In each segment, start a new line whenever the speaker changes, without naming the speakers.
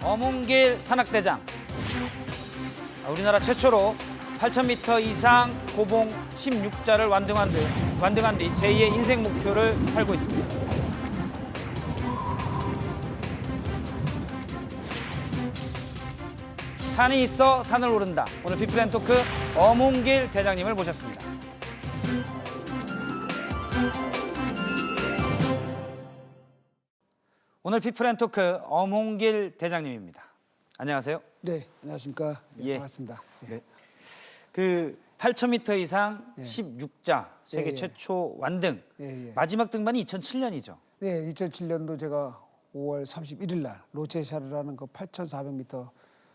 어몽길 산악대장. 우리나라 최초로 8,000m 이상 고봉 16자를 완등한 뒤 제2의 인생 목표를 살고 있습니다. 산이 있어 산을 오른다. 오늘 비프렌토크 어몽길 대장님을 모셨습니다. 오늘 비프렌토크 어몽길 대장님입니다. 안녕하세요.
네, 안녕하십니까. 네,
예.
반갑습니다.
네. 그 8,000m 이상
예.
16자 세계
예, 예.
최초 완등.
예, 예.
마지막 등반이 2007년이죠.
네, 2007년도 제가 5월 31일 날 로체샤르라는 그 8,400m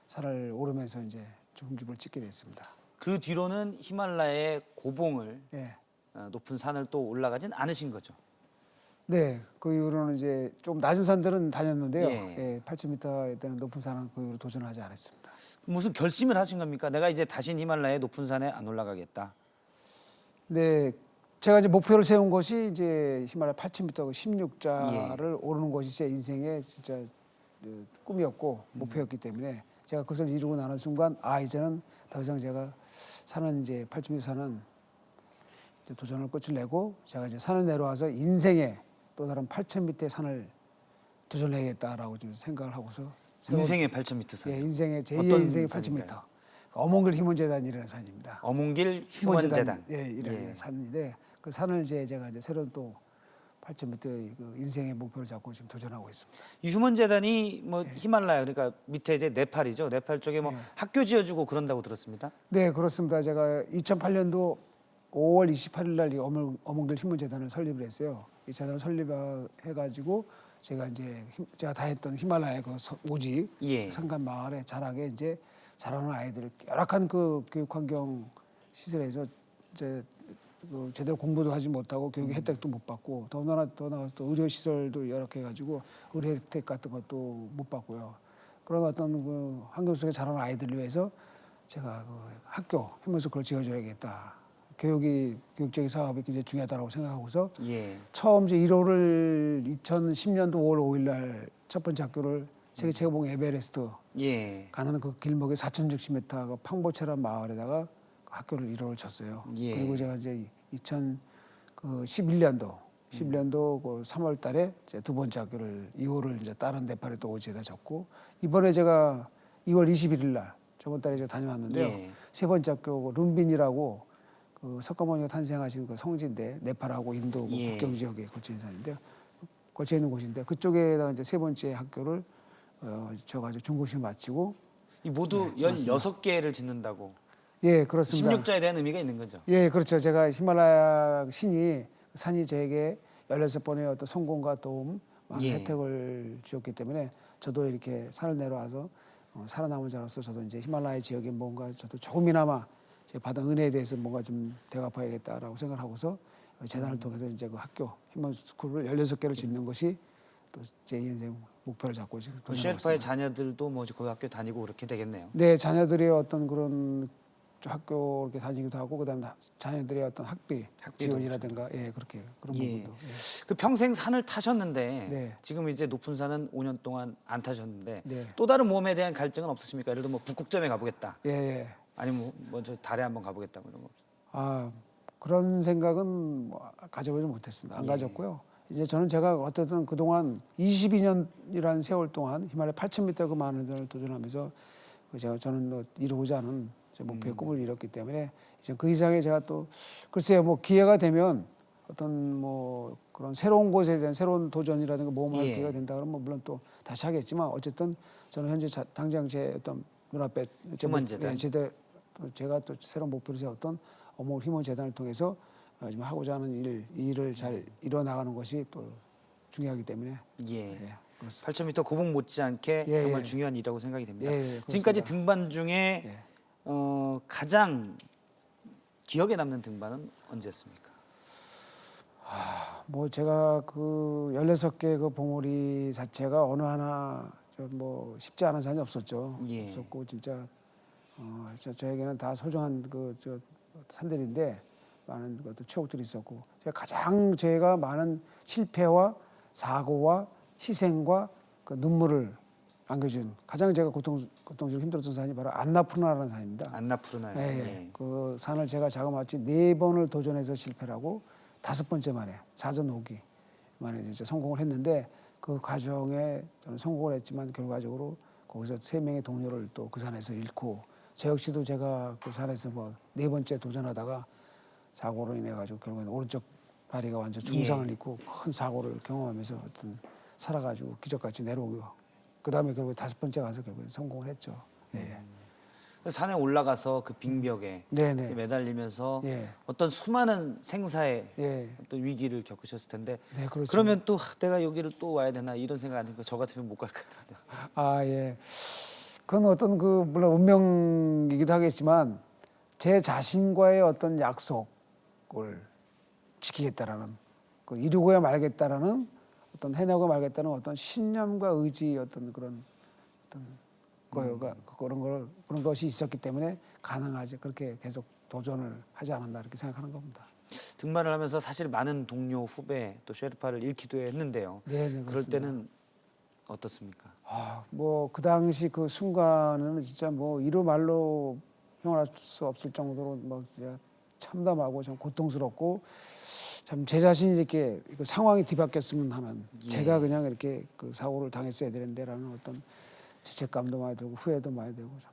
산을 오르면서 이제 종집을 찍게 됐습니다.
그 뒤로는 히말라야의 고봉을
예.
높은 산을 또 올라가진 않으신 거죠.
네, 그 이후로는 이제 좀 낮은 산들은 다녔는데요.
예.
예, 8,000m에 되는 높은 산은 그 이후로 도전하지 않았습니다.
무슨 결심을 하신 겁니까? 내가 이제 다신 히말라야의 높은 산에 안 올라가겠다.
네, 제가 이제 목표를 세운 것이 이제 히말라야 8,000m 16자를 오르는 것이 제 인생의 진짜 꿈이었고 목표였기 때문에 제가 그것을 이루고 나는 순간 이제는 더 이상 제가 산은 이제 8,000m 산은 이제 도전을 끝을 내고 제가 이제 산을 내려와서 인생의 또 다른 8,000m의 산을 도전해야겠다라고 좀 생각을 하고서
인생의 8,000m 산.
예, 인생의 제2의
어떤
인생의
산일까요?
8,000m 어몽길 희문재단이라는 산입니다.
어몽길 휴먼재단.
예, 이라는 산인데 그 산을 이제 제가 이제 새로운 또 8,000m의 그 인생의 목표를 잡고 지금 도전하고 있습니다.
이 휴먼재단이 뭐 히말라야 그러니까 밑에 이제 네팔이죠. 네팔 쪽에 뭐 학교 지어주고 그런다고 들었습니다.
네, 그렇습니다. 제가 2008년도 5월 28일 날 이 어몽길 희문재단을 설립을 했어요. 이 재단을 설립해가지고 제가 이제 제가 다녔던 히말라야 그 오지
예.
산간 마을에 자라게 이제 자라는 아이들을 열악한 그 교육 환경 시설에서 이제 그 제대로 공부도 하지 못하고 교육 혜택도 못 받고 더 나가서 또 의료 시설도 열악해가지고 의료 혜택 같은 것도 못 받고요. 그런 어떤 그 환경 속에 자라는 아이들을 위해서 제가 그 학교 하면서 그걸 지어줘야겠다. 교육적인 사업이 굉장히 중요하다고 생각하고서
예.
처음 이제 1호를 2010년도 5월 5일 날 첫 번째 학교를 세계 최고봉 에베레스트
예.
가는 그 길목에 4,060m 그 팡보체란 마을에다가 학교를 1호를 쳤어요.
예.
그리고 제가 이제 2011년도 그 3월 달에 이제 두 번째 학교를 2호를 이제 다른 네팔에 또 오지에다 졌고 이번에 제가 2월 21일 날 저번 달에 제가 다녀왔는데요.
예.
세 번째 학교 룸빈이라고 그 석가모니가 탄생하신 그 성지인데 네팔하고 인도 그
예.
국경 지역에 걸쳐 있는 산인데 걸쳐 있는 곳인데 그쪽에다 이제 세 번째 학교를 저가지고 중고시를 마치고
이 모두 16개를 짓는다고.
예, 그렇습니다.
16자에 대한 의미가 있는 거죠.
예, 그렇죠. 제가 히말라야 신이 산이 저에게 16번의 어떤 성공과 도움, 많은
예.
혜택을 주었기 때문에 저도 이렇게 산을 내려와서 살아남은 자로서 저도 이제 히말라야 지역에 뭔가 저도 조금이나마 제가 받은 은혜에 대해서 뭔가 좀 대갚아야겠다라고 생각하고서 재단을 통해서 이제 그 학교 희망스쿨을 16개를 짓는 것이 또 제 인생 목표를 잡고 지금
그
도전하고
셰르파의
있습니다.
자녀들도 뭐 거기 학교 다니고 그렇게 되겠네요.
네, 자녀들의 어떤 그런 학교 이렇게 다니기도 하고 그다음에 자녀들의 어떤 학비 지원이라든가 예 그렇게 그런
예.
부분도 예.
그 평생 산을 타셨는데
네.
지금 이제 높은 산은 5년 동안 안 타셨는데
네.
또 다른 모험에 대한 갈증은 없으십니까? 예를 들어 뭐 북극점에 가보겠다.
예, 예.
아니면 뭐저 달에 한번 가보겠다 뭐 이런 거.
아 그런 생각은 뭐 가져보지 못했습니다. 안
예.
가졌고요. 이제 저는 제가 어쨌든 그동안 22년이라는 세월 동안 히말라야 8,000m 그 많은 데를 도전하면서 저는 뭐 이루고자 하는 제 목표의 꿈을 이뤘기 때문에 이제 그 이상의 제가 또 글쎄요 뭐 기회가 되면 어떤 뭐 그런 새로운 곳에 대한 새로운 도전이라든가 모험할
예.
기회가 된다 그러면 물론 또 다시 하겠지만 어쨌든 저는 현재 당장 제 어떤 눈앞에
휴먼재단.
제가 또 새로운 목표를 세웠던 어몽길 희문재단을 통해서 지금 하고자 하는 일을 잘 이뤄 나가는 것이 또 중요하기 때문에
예.
예, 그렇습니다.
8,000m 고봉 못지않게
예,
정말
예.
중요한 일이라고 생각이 됩니다.
예, 예, 그렇습니다.
지금까지 등반 중에
예.
가장 기억에 남는 등반은 언제였습니까?
뭐 제가 그 16개 그 봉우리 자체가 어느 하나 뭐 쉽지 않은 산이 없었죠.
예.
없었고 진짜 저에게는 다 소중한 산들인데 많은 것도 추억들이 있었고 제가 많은 실패와 사고와 희생과 그 눈물을 안겨준 가장 제가 고통스럽고 힘들었던 산이 바로 안나푸르나라는 산입니다.
안나푸르나요.
예,
예.
그 산을 제가 자그마치 4번을 도전해서 실패하고 5번째 만에 사전 오기 만에 이제 성공을 했는데 그 과정에 저는 성공을 했지만 결과적으로 거기서 3명의 동료를 또 그 산에서 잃고 저 역시도 제가 그 산에서 뭐 4번째 도전하다가 사고로 인해 가지고 결국에는 오른쪽 다리가 완전 중상을 입고 큰 사고를 경험하면서 어떤 살아가지고 기적같이 내려오고 그 다음에 결국에 5번째 가서 결국에 성공을 했죠. 예.
산에 올라가서 그 빙벽에
네네.
매달리면서
예.
어떤 수많은 생사의
예.
어떤 위기를 겪으셨을 텐데
네, 그렇죠.
그러면 또 내가 여기를 또 와야 되나 이런 생각 아니고 저 같으면 못 갈 것 같은데.
아, 예. 그건 어떤 그 물론 운명이기도 하겠지만 제 자신과의 어떤 약속을 지키겠다라는 그 이루고야 말겠다라는 어떤 해내고 말겠다는 어떤 신념과 의지 어떤 그런 어떤 거가 그런 것이 있었기 때문에 가능하지 그렇게 계속 도전을 하지 않았나 이렇게 생각하는 겁니다.
등반을 하면서 사실 많은 동료 후배 또 셰르파를 잃기도 했는데요.
네,
그럴
그렇습니다.
때는 어떻습니까?
아, 뭐 그 당시 그 순간은 진짜 뭐 이루 말로 표현할 수 없을 정도로 뭐 진짜 참담하고 참 고통스럽고 참 제 자신이 이렇게 그 상황이 뒤바뀌었으면 하는 제가 그냥 이렇게 그 사고를 당했어야 되는데라는 어떤 죄책감도 많이 들고 후회도 많이 되고 참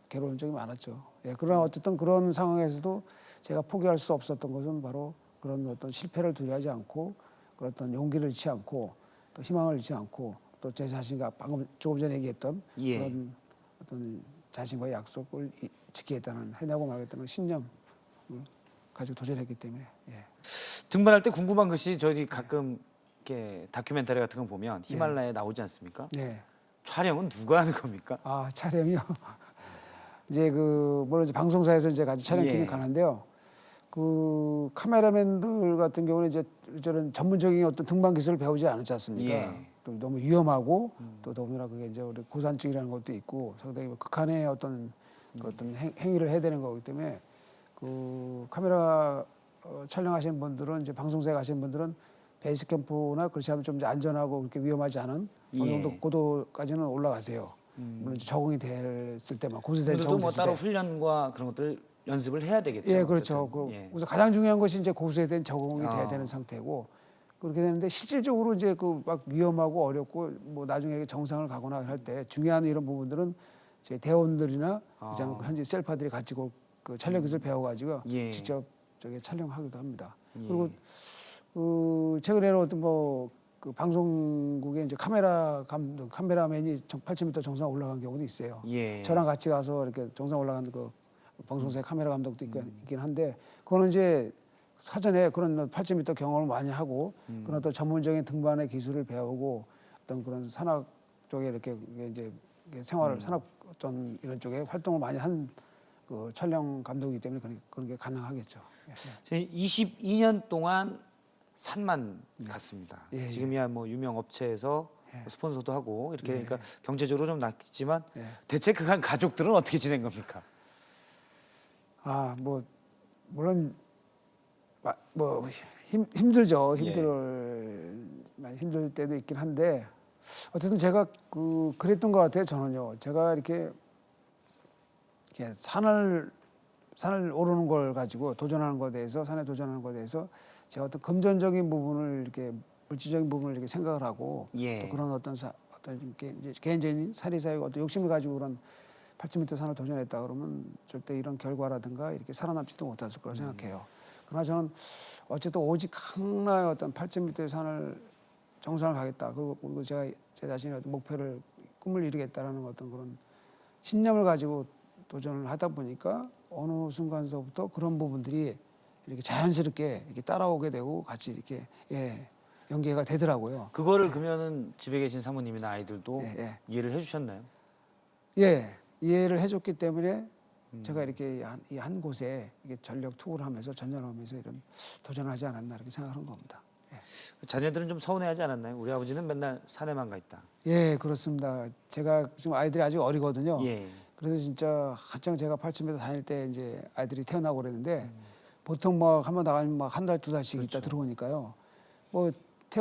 괴로운 적이 많았죠. 예, 그러나 어쨌든 그런 상황에서도 제가 포기할 수 없었던 것은 바로 그런 어떤 실패를 두려워하지 않고 그런 어떤 용기를 잃지 않고 또 희망을 잃지 않고 또 제 자신과 방금 조금 전에 얘기했던
예.
그런 어떤 자신과의 약속을 지키겠다는 해내고 말겠다는 신념을 가지고 도전했기 때문에 예.
등반할 때 궁금한 것이 저희 가끔 이렇게 다큐멘터리 같은 거 보면 히말라야에 나오지 않습니까?
네.
촬영은 누가 하는 겁니까?
아, 촬영이요. 이제 그 물론 이제 방송사에서 이제 가지고 촬영팀이
예.
가는데요. 그 카메라맨들 같은 경우는 이제 저런 전문적인 어떤 등반 기술을 배우지 않지 않습니까?
예.
또 너무 위험하고 또 더군다나 그게 이제 우리 고산증이라는 것도 있고 상당히 극한의 어떤 그 어떤 행위를 해야 되는 거기 때문에 그 카메라 촬영하시는 분들은 이제 방송사에 가시는 분들은 베이스 캠프나 그렇지 않으면 좀 이제 안전하고 그렇게 위험하지 않은 어느 정도
예.
고도까지는 올라가세요. 물론 이제 적응이 됐을 때만 고수된
그래도
적응이
뭐
됐을
따로
때.
훈련과 그런 것들 연습을 해야 되겠죠.
예, 그렇죠.
어쨌든.
그
예.
우선 가장 중요한 것이 이제 고수에 대한 적응이 돼야
아.
되는 상태고 그렇게 되는데 실질적으로 이제 그 막 위험하고 어렵고 뭐 나중에 정상을 가거나 할 때 중요한 이런 부분들은 제 대원들이나 그다음에 그 현지 셀파들이 같이 그 촬영 기술 배워가지고
예.
직접 저기 촬영하기도 합니다.
예.
그리고 그 최근에는 어떤 뭐 그 방송국에 이제 카메라맨이 8,000m 정상 올라간 경우도 있어요.
예.
저랑 같이 가서 이렇게 정상 올라간 그 방송사의 카메라 감독도 있긴 한데 그거는 이제 사전에 그런 8,000m 경험을 많이 하고 그런 어떤 전문적인 등반의 기술을 배우고 어떤 그런 산악 쪽에 이렇게 이제 생활을 산악 어떤 이런 쪽에 활동을 많이 한 그 촬영 감독이기 때문에 그런 게 가능하겠죠. 예.
22년 동안 산만 갔습니다.
예, 예.
지금이야 뭐 유명 업체에서 스폰서도 하고 이렇게
예.
그러니까 경제적으로 좀 낫겠지만
예.
대체 그간 가족들은 어떻게 지낸 겁니까?
아, 뭐 물론 뭐 힘들죠.
예.
많이 힘들 때도 있긴 한데 어쨌든 제가 그랬던 것 같아요. 저는요. 제가 이렇게 산을 오르는 걸 가지고 도전하는 것에 대해서 산에 도전하는 것에 대해서 제가 어떤 금전적인 부분을 이렇게 물질적인 부분을 이렇게 생각을 하고
예.
또 그런 어떤 이렇게 이제 개인적인 사리사욕 어떤 욕심을 가지고 그런 8,000m 산을 도전했다 그러면 절대 이런 결과라든가 이렇게 살아남지도 못했을 거라고 생각해요. 그러나 저는 어쨌든 오직 하나의 어떤 8,000m 산을 정상을 가겠다. 그리고 제가 제 자신의 어떤 목표를 꿈을 이루겠다라는 어떤 그런 신념을 가지고 도전을 하다 보니까 어느 순간서부터 그런 부분들이 이렇게 자연스럽게 이렇게 따라오게 되고 같이 이렇게 연계가 되더라고요.
그거를 그러면은 집에 계신 사모님이나 아이들도
예.
이해를 해주셨나요?
예, 이해를 해줬기 때문에 제가 이렇게 한 곳에 이게 전력 투구를 하면서 전념하면서 이런 도전하지 않았나 이렇게 생각하는 겁니다.
자녀들은 좀 서운해하지 않았나요? 우리 아버지는 맨날 산에만 가 있다.
예, 그렇습니다. 제가 지금 아이들이 아직 어리거든요.
예.
그래서 진짜 한창 제가 8,000m 다닐 때 이제 아이들이 태어나고 그랬는데 보통 막 한 번 나가면 막 한 달, 2달씩 있다 들어오니까요. 뭐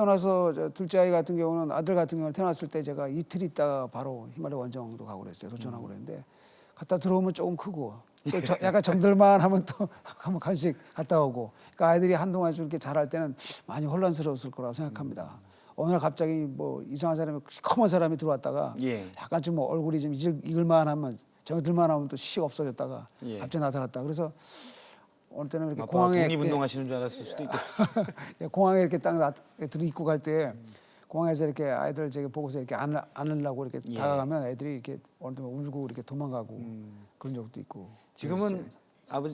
태어나서 저 둘째 아이 같은 경우는 아들 같은 경우는 태어났을 때 제가 이틀 있다가 바로 히말라야 원정도 가고 그랬어요. 도전하고 그랬는데 갔다 들어오면 조금 크고 또 약간 정들만 하면 또 한번 간식 갔다 오고 그러니까 아이들이 한동안 좀 이렇게 자랄 때는 많이 혼란스러웠을 거라고 생각합니다. 어느 날 갑자기 뭐 이상한 사람이 시커먼 사람이 들어왔다가
예.
약간 좀 뭐 얼굴이 좀 익을만 하면 정들만 하면 또 씩 없어졌다가
예.
갑자기 나타났다. 그래서 어느 때는 이렇게
아빠
공항에
독립운동하시는 줄 알았을 수도 있고.
공항에 이렇게 딱 들어 입고 갈 때 공항에서 이렇게 아이들 저기 보고서 이렇게 안으려고 이렇게
예.
다가가면 애들이 이렇게 어느 때 울고 이렇게 도망가고 그런 적도 있고.
지금은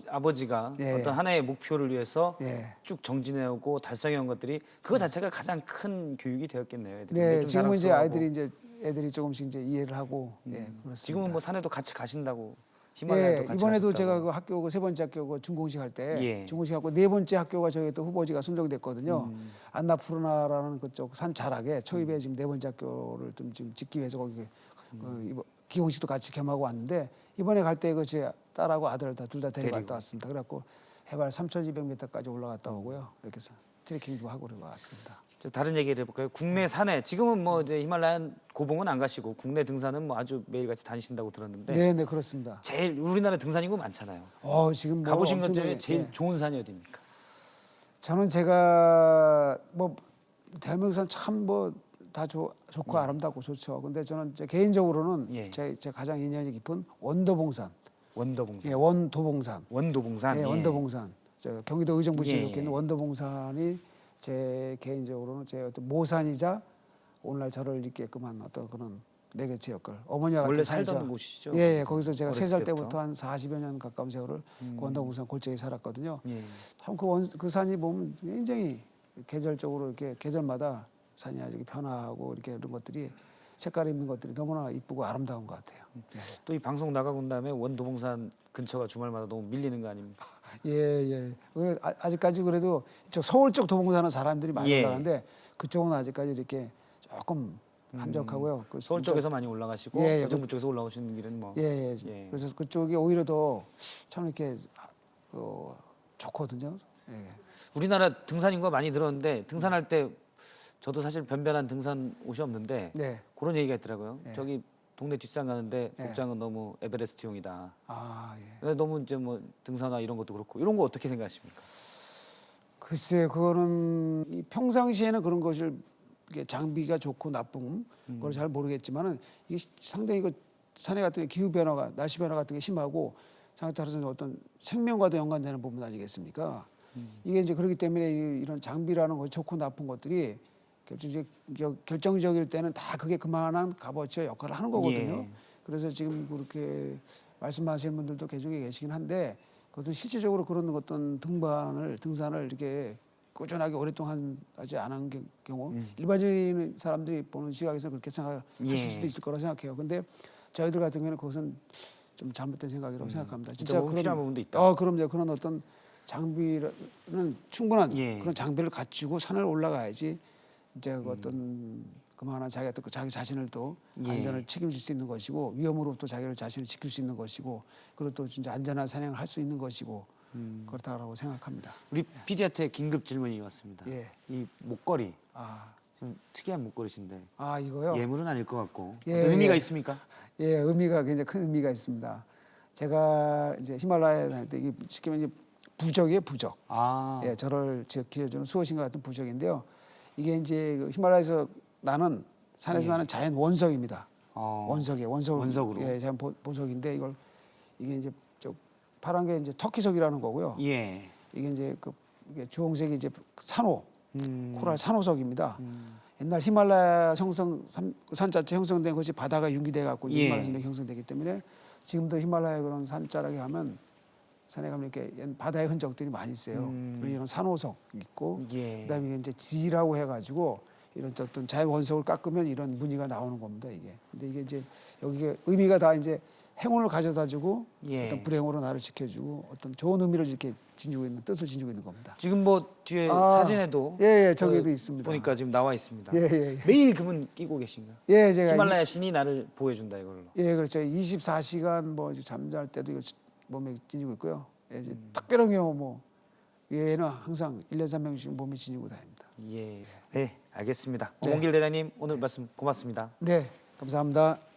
아버지가
예.
어떤 하나의 목표를 위해서
예.
쭉 정진해오고 달성해온 것들이 그거 자체가 가장 큰 교육이 되었겠네요. 애들이.
네,
좀
지금은 이제
자랑스러워하고.
아이들이 이제 애들이 조금씩 이제 이해를 하고 예, 그렇습니다.
지금은 뭐 산에도 같이 가신다고 히말라야도
예,
같이
이번에도
가셨다고.
제가 그 학교 그 세 번째 학교 그 중공식 할 때
예.
중공식 하고 네 번째 학교가 저희 또 후보지가 선정됐거든요. 안나푸르나라는 그쪽 산 자락에 초입에 지금 네 번째 학교를 좀 지금 짓기 위해서 거기 이번 기공식도 같이 겸하고 왔는데 이번에 갈 때 그 제 딸하고 아들 다 둘 다 데리고
데리고.
갔다 왔습니다. 그래갖고 해발 3,200m까지 올라갔다 오고요. 이렇게 해서 트레킹도 하고 그러고 왔습니다.
저 다른 얘기를 해볼까요? 국내 산에 지금은 뭐 이제 히말라야 고봉은 안 가시고 국내 등산은 뭐 아주 매일같이 다니신다고 들었는데
네, 네 그렇습니다.
제일 우리나라 등산 인구 많잖아요.
지금 뭐
가보신 것
엄청
중에 제일
예.
좋은 산이 어디입니까?
저는 제가 뭐 대한민국산 참 뭐 다 좋고 아름답고 좋죠. 근데 저는 제 개인적으로는
예.
제 가장 인연이 깊은 원도봉산,
원도봉산.
예, 원도봉산,
원도봉산.
예,
예.
원도봉산. 저 경기도 의정부시에
예,
놓여 있는
예.
원도봉산이 제 개인적으로는 제 어떤 모산이자 오늘날 저를 있게끔 한 어떤 그런 매개체 역할. 어머니와 같은
원래
산이죠.
살던 곳이시죠?
예, 예, 거기서 제가
어렸을
3살
때부터?
때부터 한 40여 년 가까운 세월을 그 원도봉산 골짜기에 살았거든요.
예.
참 그 산이 보면 굉장히 계절적으로 이렇게 계절마다 산이 아주 변화하고 이렇게 이런 것들이 색깔 있는 것들이 너무나 이쁘고 아름다운 것 같아요.
또 이 방송 나가고 난 다음에 원도봉산 근처가 주말마다 너무 밀리는 거 아닙니까?
예, 예. 아직까지 그래도 저 서울 쪽 도봉산은 사람들이 많이
예.
올라가는데 그쪽은 아직까지 이렇게 조금 한적하고요. 그
서울
진짜-
쪽에서 많이 올라가시고
예, 예.
의정부 쪽에서 올라오시는 길은 뭐
예, 예.
예.
그래서 그쪽이 오히려 더 참 이렇게 좋거든요. 예.
우리나라 등산 인구가 많이 늘었는데 등산할 때 저도 사실 변변한 등산 옷이 없는데
네.
그런 얘기가 있더라고요.
예.
저기 동네 뒷산 가는데
예.
복장은 너무 에베레스트용이다.
아, 예.
근데 너무 이제 뭐 등산화 이런 것도 그렇고 이런 거 어떻게 생각하십니까?
글쎄, 그거는 이 평상시에는 그런 것을 이게 장비가 좋고 나쁜 걸 잘 모르겠지만은 이게 상당히 그 산에 같은 게 기후 변화가 날씨 변화 같은 게 심하고 상에 따라서 어떤 생명과도 연관되는 부분 아니겠습니까? 이게 이제 그렇기 때문에 이런 장비라는 것 좋고 나쁜 것들이 결정적일 때는 다 그게 그만한 값어치와 역할을 하는 거거든요.
예.
그래서 지금 그렇게 말씀하시는 분들도 계속에 계시긴 한데 그것은 실질적으로 그런 어떤 등산을 이렇게 꾸준하게 오랫동안 하지 않은 경우 일반적인 사람들이 보는 시각에서 그렇게 생각하실
예.
수도 있을 거라고 생각해요. 근데 저희들 같은 경우는 그것은 좀 잘못된 생각이라고 생각합니다.
진짜 뭐 필요한 부분도 있다.
그럼요. 그런 어떤 장비는 충분한
예.
그런 장비를 갖추고 산을 올라가야지 이제 그 어떤 그만한 자기가 또 자기 자신을 또
예.
안전을 책임질 수 있는 것이고 위험으로부터 자기를 자신을 지킬 수 있는 것이고 그리고 또 진짜 안전한 산행을 할 수 있는 것이고 그렇다고 생각합니다.
우리 PD한테 긴급 질문이 왔습니다.
예.
이 목걸이
아,
좀 특이한 목걸이신데
이거요?
예물은 아닐 것 같고
예,
어떤 의미가
예.
있습니까?
예, 의미가 굉장히 큰 의미가 있습니다. 제가 이제 히말라야 다닐 때 이게 쉽게 말하면 이제 부적이에요, 부적.
아,
예, 저를 기어주는 수호신과 같은 부적인데요. 이게 이제 그 히말라야에서 나는 산에서
예.
나는 자연 원석입니다. 원석이에요,
원석으로.
예, 자연 보석인데 이게 이제 저 파란 게 이제 터키석이라는 거고요.
예.
이게 이제 이게 주홍색이 이제 산호, 코랄 산호석입니다. 옛날 히말라야 산 자체 형성된 것이 바다가 융기돼 갖고
예.
히말라야 산맥이 형성되기 때문에 지금도 히말라야 그런 산자락에 가면 산에 가면 이렇게 바다의 흔적들이 많이 있어요. 그리고 이런 산호석 있고
예.
그다음에 이제 지라고 해가지고 이런 어떤 자연 원석을 깎으면 이런 무늬가 나오는 겁니다. 이게. 근데 이게 이제 여기에 의미가 다 이제 행운을 가져다주고
예.
어떤 불행으로 나를 지켜주고 어떤 좋은 의미를 이렇게 지니고 있는 뜻을 지니고 있는 겁니다.
지금 뭐 뒤에
아,
사진에도
예, 저기도 있습니다.
보니까 지금 나와 있습니다.
예, 예, 예.
매일 그분 끼고 계신가요?
예, 제가
히말라야 신이 나를 보호해준다 이걸로.
예, 그렇죠. 24시간 뭐 이제 잠잘 때도 이거 몸에 지니고 있고요. 예, 이제 특별한 경우 뭐 외에는 항상 1년 300명씩 몸에 지니고 다닙니다.
예. 네, 알겠습니다.
네.
오몽길 대장님 오늘 말씀 고맙습니다.
네, 감사합니다.